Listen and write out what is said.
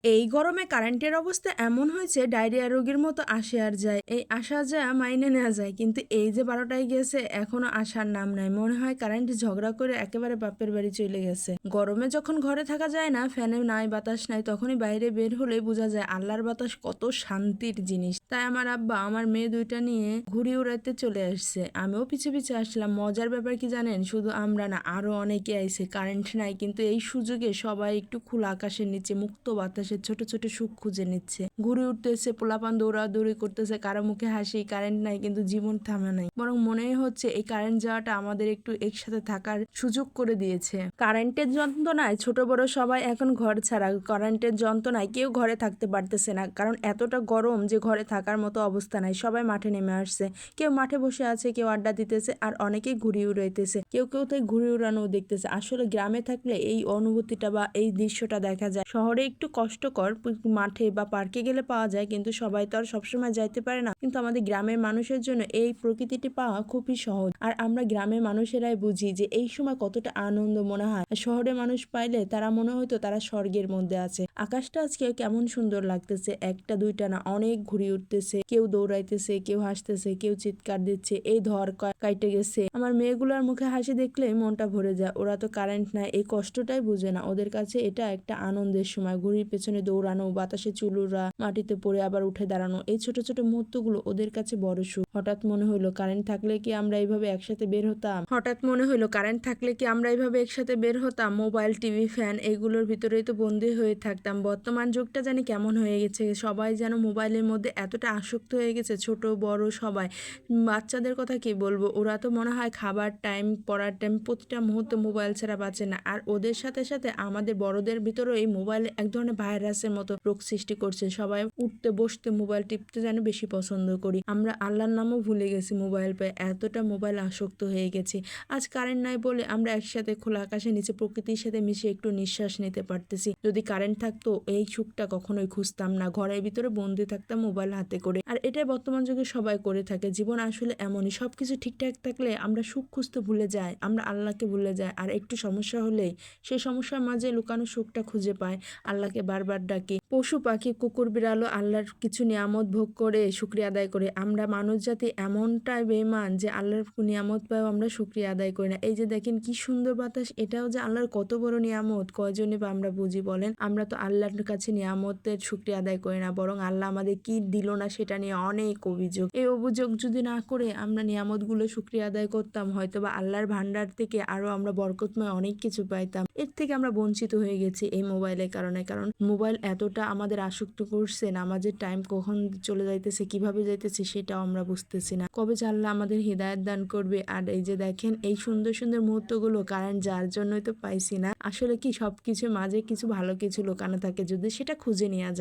এই গরমে কারেন্টের অবস্থা এমন হয়েছে ডায়রিয়া রোগীর মতো আসে আর যায়, এই আসা যায় মাইনে নেওয়া যায়, কিন্তু এই যে 12টায় গেছে এখনো আসার নাম নাই। মনে হয় কারেন্ট ঝগড়া করে একেবারে বাপের বাড়ি চলে গেছে। গরমে যখন ঘরে থাকা যায় না, ফ্যানে নাই বাতাস নাই, তখনই বাইরে বের হলেই বোঝা যায় আল্লাহর বাতাস কত শান্তির জিনিস। তাই আমার আব্বা আমার মেয়ে দুইটা নিয়ে ঘুড়ি উড়াইতে চলে আসছে, আমিও পিছে পিছে আসলাম। মজার ব্যাপার কি জানেন, শুধু আমরা না, আরো অনেকে আইছে। কারেন্ট নাই কিন্তু এই সুযোগে সবাই একটু খোলা আকাশের নিচে মুক্ত বাতাসে ছোট ছোট সুখ খুঁজে নিচ্ছে, ঘুরে উঠতেছে, পোলাপান দৌড়াদৌড়ি করতেছে, কারো মুখে হাসি। কারেন্ট নাই কিন্তু জীবন থামে নাই, বরং মনে হচ্ছে এই কারেন্ট যাওয়াটা আমাদের একটু একসাথে থাকার সুযোগ করে দিয়েছে। কারেন্টের যন্ত্রণায় ছোট বড় সবাই এখন ঘর ছাড়া। কারেন্টের যন্ত্রণায় কেউ ঘরে থাকতে পারতেছে না, কারণ এতটা গরম যে ঘরে থাকার মতো অবস্থা নাই। সবাই মাঠে নেমে আসছে, কেউ মাঠে বসে আছে, কেউ আড্ডা দিতেছে, আর অনেকেই ঘুড়ি উড়াইতেছে, কেউ কেউ তো ঘুড়ি উড়ানো দেখতেছে। আসলে গ্রামে থাকলে এই অনুভূতিটা বা এই দৃশ্যটা দেখা যায়। শহরে একটু কষ্টকর, মাঠে বা পার্কে গেলে পাওয়া যায়, কিন্তু সবাই তো আর সবসময় যাইতে পারে না। কিন্তু আমাদের গ্রামের মানুষের জন্য এই প্রকৃতিটি পাওয়া খুবই সহজ, আর আমরা গ্রামের মানুষেরাই বুঝি যে এই সময় কতটা আনন্দ মনে হয়। শহরের মানুষ পাইলে তারা মনে হয়তো তারা স্বর্গের মধ্যে আছে। আকাশটা আজকে কেমন সুন্দর লাগতেছে, একটা দুইটা না, অনেক ঘুরে উঠতেছে, কেউ দৌড়াইতেছে, কেউ হাসতেছে, কেউ চিৎকার দিচ্ছে, এই ধর কাইটে গেছে। আমার মেয়েগুলোর মুখে হাসি দেখলে মনটা ভরে যায়। ওরা তো কারেন্ট নাই, এই কষ্টটাই বুঝে না। ওদের কাছে এটা একটা আনন্দের সময়। ঘুড়ির পেছনে দৌড়ানো, বাতাসে চুলুরা, মাটিতে পড়ে আবার উঠে দাঁড়ানো, এই ছোট ছোট মুহূর্তগুলো ওদের কাছে বড় সুখ। হঠাৎ মনে হইলো কারেন্ট থাকলে কি আমরা এইভাবে একসাথে বের হতাম। মোবাইল, টিভি, ফ্যান এগুলোর ভিতরেই তো বন্দী হয়ে থাকতাম। বর্তমান যুগটা জানি কেমন হয়ে গেছে, সবাই যেন মোবাইলের মধ্যে এতটা আসক্ত হয়ে গেছে, ছোট বড় সবাই। বাচ্চাদের কথা কি বলবো, ওরা তো মনে হয় খাবার টাইম, পড়ার টাইম, প্রতিটা মুহূর্তে মোবাইল ছাড়া বাঁচে না। আর ওদের সাথে সাথে আমাদের বড়দের ভিতরেও এই মোবাইল এক ধরনের ভাইরাসের মতো রোগ সৃষ্টি করছে। সবাই উঠতে বসতে মোবাইল টিপতে যেন বেশি পছন্দ করি। আমরা আল্লাহর নামও ভুলে গেছি মোবাইল পেয়ে, এতটা মোবাইল আসক্ত হয়ে গেছি। আজ কারেন্ট নাই বলে আমরা একসাথে খোলা আকাশের নিচে প্রকৃতির সাথে মিশে একটু নিঃশ্বাস নিতে পারতেছি। যদি কারেন্ট থাকতো এই সুখটা কখনোই খুঁজতাম না, ঘরের ভিতরে বন্দি থাকতাম মোবাইল হাতে করে। আর এটাই বর্তমান যুগে সবাই করে থাকে। জীবন আসলে এমনই, সবকিছু ঠিকঠাক থাকলে আমরা সুখ খুঁজতে ভুলে যাই, আমরা আল্লাহকে ভুলে যাই। আর একটু সমস্যা হলেই সেই সমস্যার মাঝে লুকানো সুখটা খুঁজে পায়, আল্লাহকে বারবার ডাকি। পশু পাখি, কুকুর বিড়ালও আল্লাহর কিছু নিয়ামত ভোগ করে শুকরিয়া আদায় করে। আমরা মানুষ জাতি এমনটাই বেঈমান যে আল্লাহর নিয়ামত পাও আমরা শুকরিয়া আদায় করি না। এই যে দেখেন কি সুন্দর বাতাস, এটাও যে আল্লাহর কত বড় নিয়ামত, কয়জনে বা আমরা বুঝি বলেন। আমরা তো আল্লাহর কাছে নিয়ামতের শুকরিয়া আদায় করি না, বরং আল্লাহ আমাদের কি দিল না সেটা নিয়ে অনেক অভিযোগ। এই অভিযোগ যদি না করে আমরা নিয়ামতগুলো শুকরিয়া আদায় করতাম, হয়তো বা আল্লাহর ভান্ডার থেকে আরো আমরা বরকতময় অনেক কিছু পাইতাম। এর থেকে আমরা বঞ্চিত হয়ে গেছি এই মোবাইলের কারণে। কারণ মোবাইল এতটা আমাদের আসক্ত করছে, নামাজের টাইম কখন চলে যাইতেছে, কিভাবে যাইতেছে সেটাও আমরা বুঝতেছি না। কবে যে আল্লাহ আমাদের হিদায়াত দান করবে। আর এই যে দেখেন এই সুন্দর সুন্দর মুহূর্তগুলো কারেন্ট যার জন্যই তো পাইছি না। আসলে কি সবকিছু মাঝে কিছু ভালো কিছু লুকানো থাকে, যদি সেটা খুঁজে নেওয়া যায়।